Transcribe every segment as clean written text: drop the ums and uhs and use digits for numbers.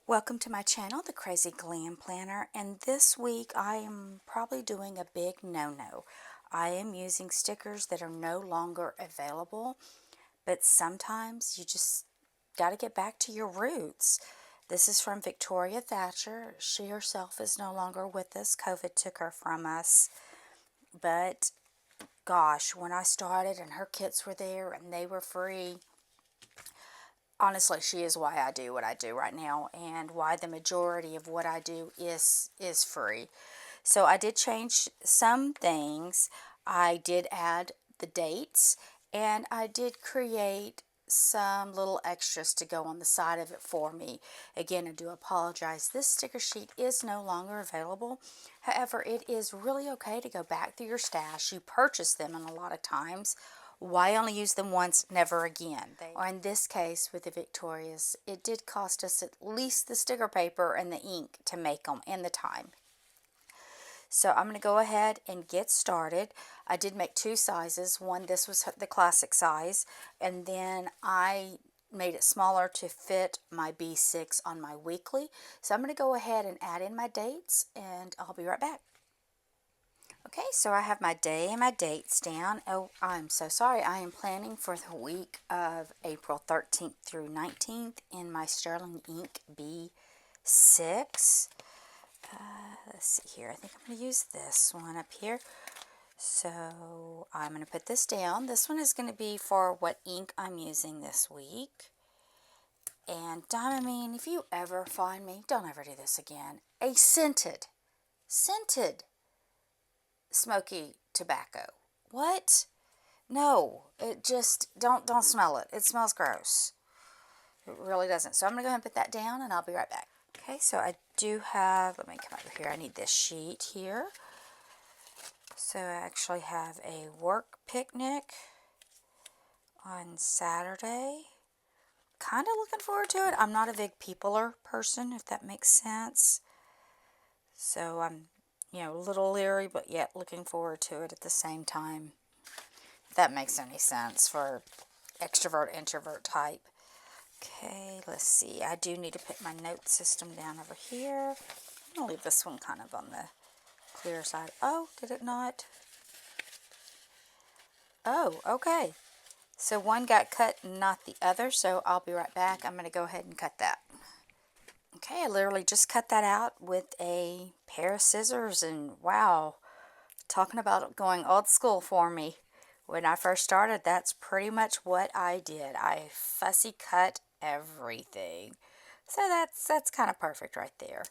Welcome to my channel, The Crazy Glam Planner, and this week I am probably doing a big no-no. I am using stickers that are no longer available, but sometimes you just got to get back to your roots. This is from Victoria Thatcher. She herself is no longer with us. COVID took her from us, but gosh, when I started and her kits were there and they were free, honestly, she is why I do what I do right now and why the majority of what I do is free. So I did change some things. I did add the dates and I did create some little extras to go on the side of it for me. Again, I do apologize. This sticker sheet is no longer available. However, it is really okay to go back through your stash. You purchase them in a lot of times. Why only use them once, never again? Or in this case with the Victorias, it did cost us at least the sticker paper and the ink to make them and the time. So I'm going to go ahead and get started. I did make two sizes. One, this was the classic size, and then I made it smaller to fit my B6 on my weekly. So I'm going to go ahead and add in my dates, and I'll be right back. Okay, so I have my day and my dates down. Oh, I'm so sorry. I am planning for the week of April 13th through 19th in my Sterlingink B6. Let's see here. I think I'm going to use this one up here. So I'm going to put this down. This one is going to be for what ink I'm using this week. And I mean, if you ever find me, don't ever do this again, a scented smoky tobacco. What? No, it just, don't smell it. It smells gross. It really doesn't. So I'm going to go ahead and put that down and I'll be right back. Okay, so I do have, let me come over here. I need this sheet here. So I actually have a work picnic on Saturday. Kind of looking forward to it. I'm not a big peopler person, if that makes sense. So I'm, a little leery, but yet looking forward to it at the same time. If that makes any sense for extrovert, introvert type. Okay, let's see. I do need to put my note system down over here. I'm going to leave this one kind of on the clear side. Oh, did it not? Oh, okay. So one got cut and not the other, so I'll be right back. I'm going to go ahead and cut that. Okay, I literally just cut that out with a pair of scissors, and wow, talking about going old school for me. When I first started, that's pretty much what I did. I fussy cut everything. So that's kind of perfect right there.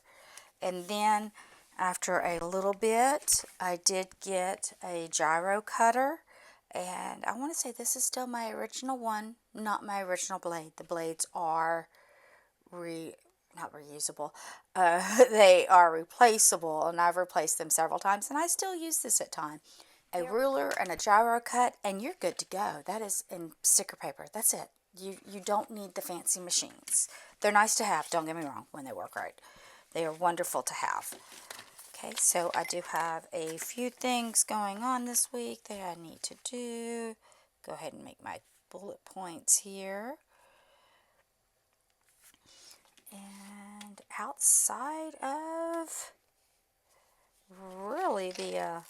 And then after a little bit, I did get a gyro cutter. And I want to say this is still my original one, not my original blade. The blades are not reusable. They are replaceable, and I've replaced them several times, and I still use this at times. A ruler and a gyro cut, and you're good to go. That is in sticker paper. That's it. You don't need the fancy machines. They're nice to have, don't get me wrong, when they work right. They are wonderful to have. Okay, so I do have a few things going on this week that I need to do. Go ahead and make my bullet points here. And outside of really the,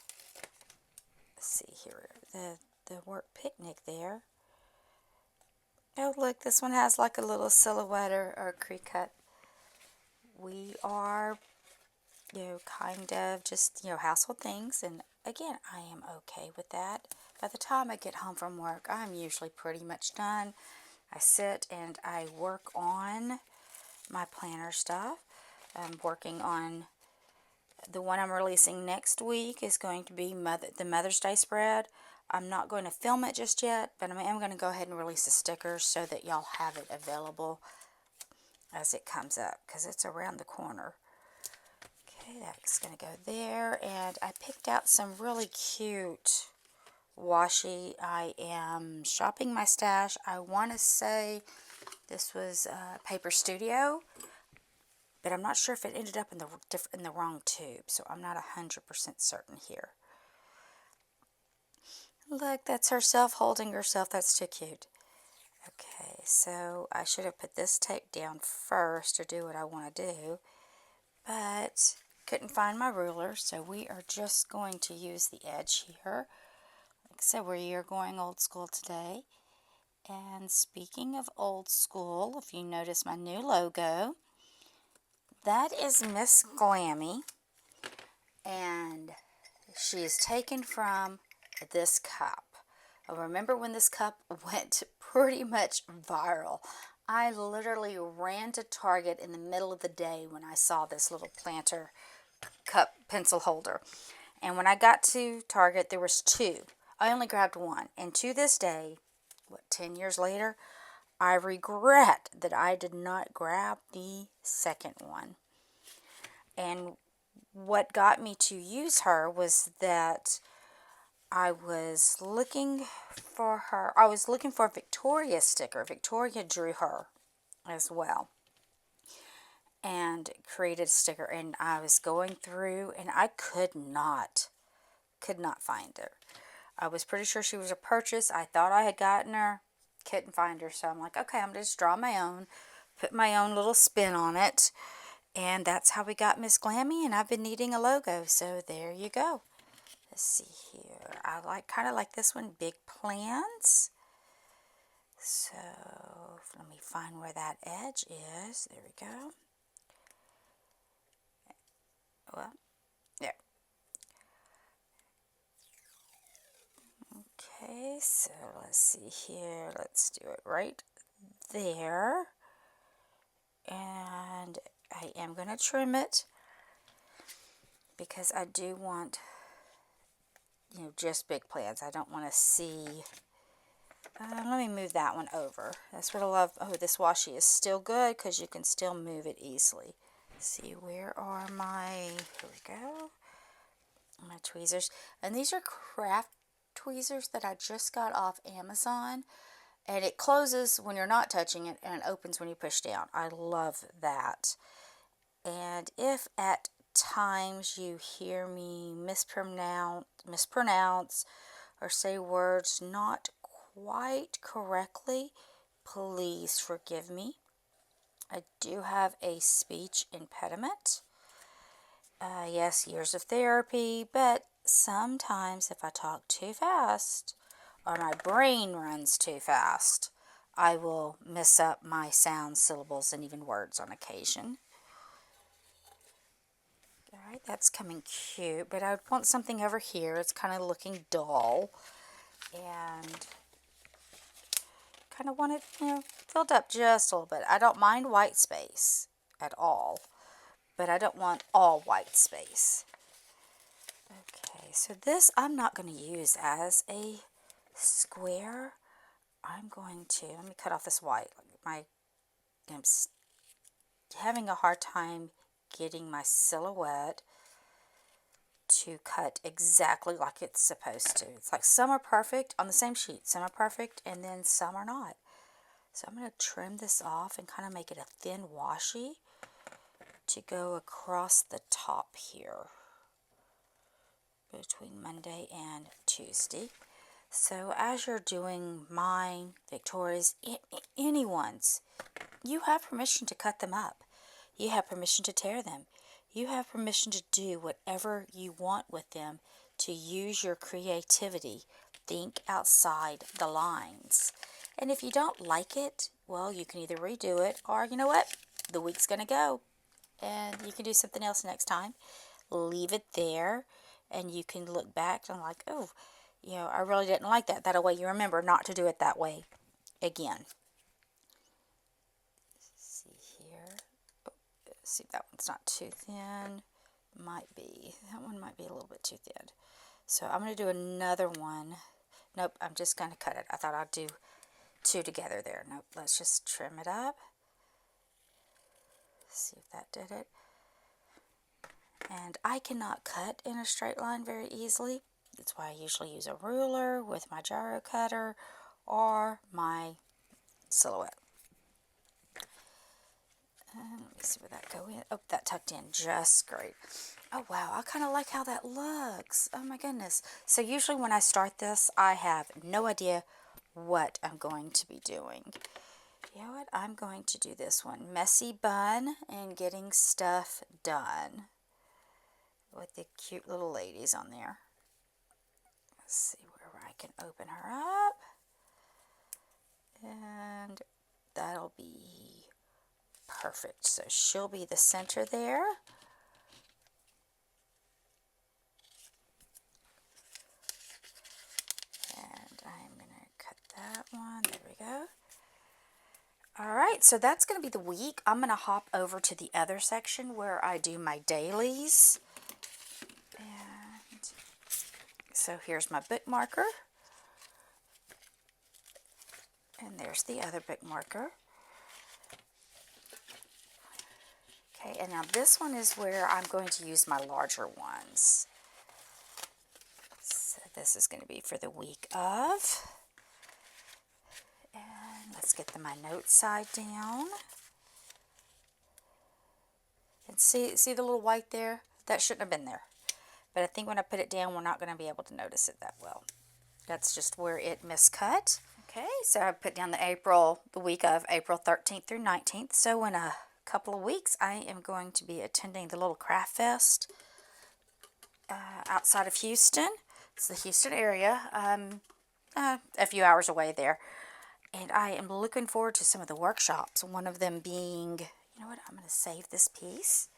let's see here, the work picnic there. Oh, look, this one has like a little silhouette or crease cut. We are, kind of just, household things. And again, I am okay with that. By the time I get home from work, I'm usually pretty much done. I sit and I work on my planner stuff. I'm working on the one I'm releasing next week is going to be the Mother's Day spread. I'm not going to film it just yet, but I am going to go ahead and release the stickers so that y'all have it available as it comes up, because it's around the corner. Okay, that's going to go there, and I picked out some really cute washi. I am shopping my stash. I want to say this was Paper Studio, but I'm not sure if it ended up in the wrong tube, so I'm not 100% certain here. Look, that's herself holding herself. That's too cute. Okay, so I should have put this tape down first to do what I want to do, but couldn't find my ruler, so we are just going to use the edge here. Like I said, we are going old school today. And speaking of old school, if you notice my new logo, that is Miss Glammy, and she is taken from this cup. I remember when this cup went pretty much viral. I literally ran to Target in the middle of the day when I saw this little planter cup pencil holder. And when I got to Target, there was two. I only grabbed one. And to this day, 10 years later, I regret that I did not grab the second one. And what got me to use her was that I was looking for a Victoria sticker. Victoria drew her as well and created a sticker, and I was going through and I could not find her. I was pretty sure she was a purchase. I thought I had gotten her, couldn't find her, so I'm like, okay, I'm going to just draw my own, put my own little spin on it, and that's how we got Miss Glammy, and I've been needing a logo, so there you go. Let's see here. I kind of like this one, Big Plans. So let me find where that edge is. There we go. Well, there. Okay, so let's see here. Let's do it right there. And I am going to trim it because I do want, just Big Plans. I don't want to see. Let me move that one over. That's what I love. Oh, this washi is still good because you can still move it easily. Let's see, where are my, here we go, my tweezers. And these are craft tweezers that I just got off Amazon. And it closes when you're not touching it and it opens when you push down. I love that. And if at times you hear me mispronounce or say words not quite correctly, please forgive me. I do have a speech impediment. Yes, years of therapy, but sometimes if I talk too fast or my brain runs too fast, I will mess up my sounds, syllables, and even words on occasion. Alright, that's coming cute, but I want something over here. It's kind of looking dull, and kind of want it, filled up just a little bit. I don't mind white space at all, but I don't want all white space. Okay, so this I'm not going to use as a square. I'm going to, let me cut off this white. I'm having a hard time getting my silhouette to cut exactly like it's supposed to. It's like some are perfect on the same sheet, some are perfect, and then some are not. So I'm going to trim this off and kind of make it a thin washi to go across the top here between Monday and Tuesday. So as you're doing mine, Victoria's, anyone's, you have permission to cut them up. You have permission to tear them. You have permission to do whatever you want with them, to use your creativity. Think outside the lines. And if you don't like it, well, you can either redo it or, you know what, the week's going to go and you can do something else next time. Leave it there and you can look back and like, oh, I really didn't like that. That way you remember not to do it that way again. See here. Oh, see, that one's not too thin. Might be. That one might be a little bit too thin. So I'm going to do another one. Nope, I'm just going to cut it. I thought I'd do two together there. Nope, let's just trim it up. See if that did it. And I cannot cut in a straight line very easily. That's why I usually use a ruler with my gyro cutter or my silhouette. And let me see where that go in. Oh, that tucked in just great. Oh wow, I kind of like how that looks. Oh my goodness. So usually when I start this, I have no idea what I'm going to be doing. You know what? I'm going to do this one. Messy bun and getting stuff done. With the cute little ladies on there. Let's see where I can open her up. And that'll be perfect. So she'll be the center there. And I'm going to cut that one. There we go. Alright, so that's going to be the week. I'm going to hop over to the other section where I do my dailies. And so here's my bookmarker. And there's the other bookmarker. Okay, and now this one is where I'm going to use my larger ones. So this is going to be for the week of. And let's get my note side down. And see the little white there? That shouldn't have been there. But I think when I put it down, we're not going to be able to notice it that well. That's just where it miscut. Okay, so I put down the week of April 13th through 19th. So in a couple of weeks, I am going to be attending the little craft fest outside of Houston. It's the Houston area, a few hours away there. And I am looking forward to some of the workshops. One of them being, you know what, I'm going to save this piece.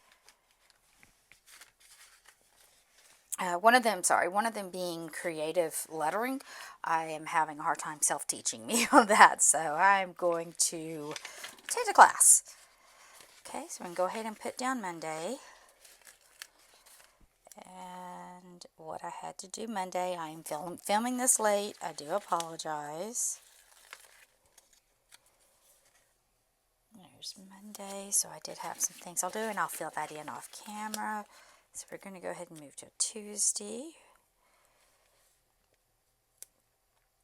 One of them being creative lettering. I am having a hard time self-teaching me on that, so I'm going to take a class. Okay, so we can go ahead and put down Monday. And what I had to do Monday, I am filming this late. I do apologize. There's Monday, so I did have some things I'll do, and I'll fill that in off camera. So we're going to go ahead and move to Tuesday.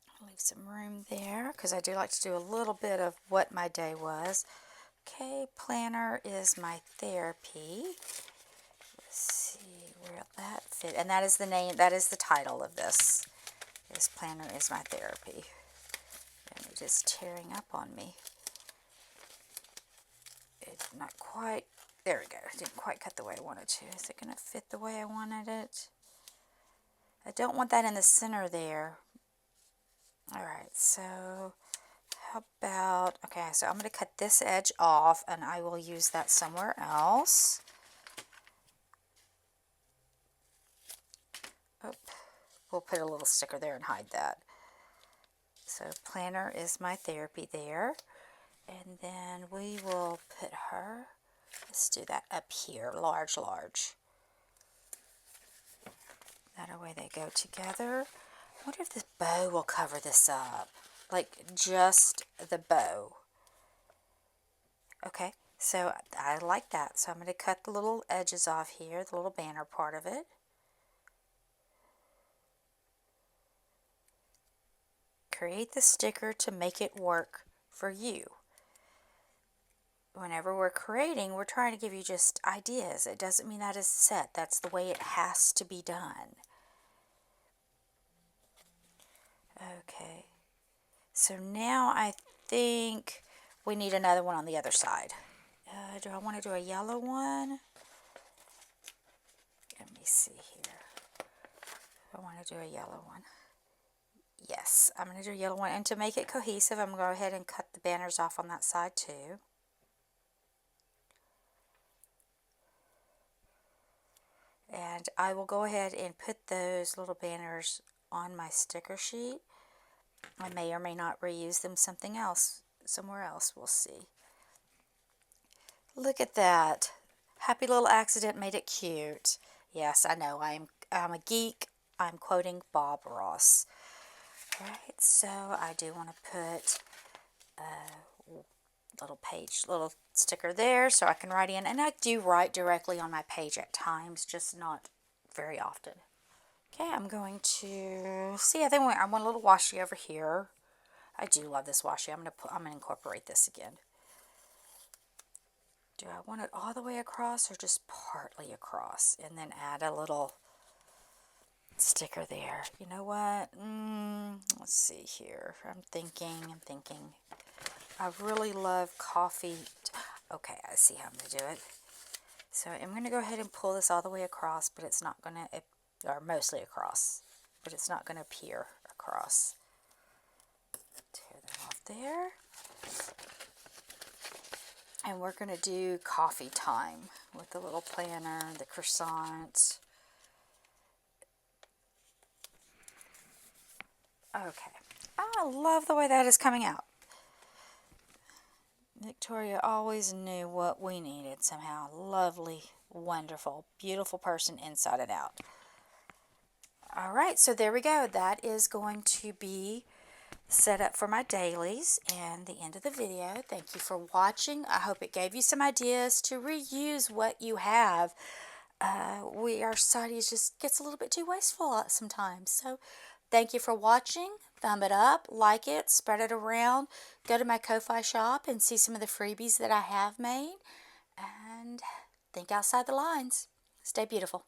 I'll leave some room there because I do like to do a little bit of what my day was. Okay, planner is my therapy. Let's see where that fit. And that is the name, that is the title of this. This planner is my therapy. And it is tearing up on me. It's not quite. There we go. I didn't quite cut the way I wanted to. Is it going to fit the way I wanted it? I don't want that in the center there. Alright, so how about, okay, so I'm going to cut this edge off and I will use that somewhere else. Oop. We'll put a little sticker there and hide that. So planner is my therapy there. And then we will put her, let's do that up here, large. That way they go together. I wonder if this bow will cover this up. Like just the bow. Okay, so I like that. So I'm going to cut the little edges off here, the little banner part of it. Create the sticker to make it work for you. Whenever we're creating, we're trying to give you just ideas. It doesn't mean that is set. That's the way it has to be done. Okay. So now I think we need another one on the other side. Do I want to do a yellow one? Let me see here. I want to do a yellow one. Yes, I'm going to do a yellow one. And to make it cohesive, I'm going to go ahead and cut the banners off on that side too. And I will go ahead and put those little banners on my sticker sheet. I may or may not reuse them somewhere else. We'll see. Look at that. Happy little accident made it cute. Yes, I know. I'm a geek. I'm quoting Bob Ross. Alright, so I do want to put a little sticker there so I can write in. And I do write directly on my page at times, just not very often. Okay, I'm going to see. I think I want a little washi over here. I do love this washi. I'm gonna incorporate this again. Do I want it all the way across or just partly across? And then add a little sticker there. You know what? Let's see here. I'm thinking. I really love coffee. Okay, I see how I'm going to do it. So I'm going to go ahead and pull this all the way across, but it's not going to, or mostly across, but it's not going to appear across. Tear that off there. And we're going to do coffee time with the little planner, the croissant. Okay. I love the way that is coming out. Victoria always knew what we needed somehow. Lovely, wonderful, beautiful person inside and out. All right, so there we go. That is going to be set up for my dailies and the end of the video. Thank you for watching. I hope it gave you some ideas to reuse what you have. Our society just gets a little bit too wasteful sometimes. So thank you for watching. Thumb it up, like it, spread it around. Go to my Ko-Fi shop and see some of the freebies that I have made. And think outside the lines. Stay beautiful.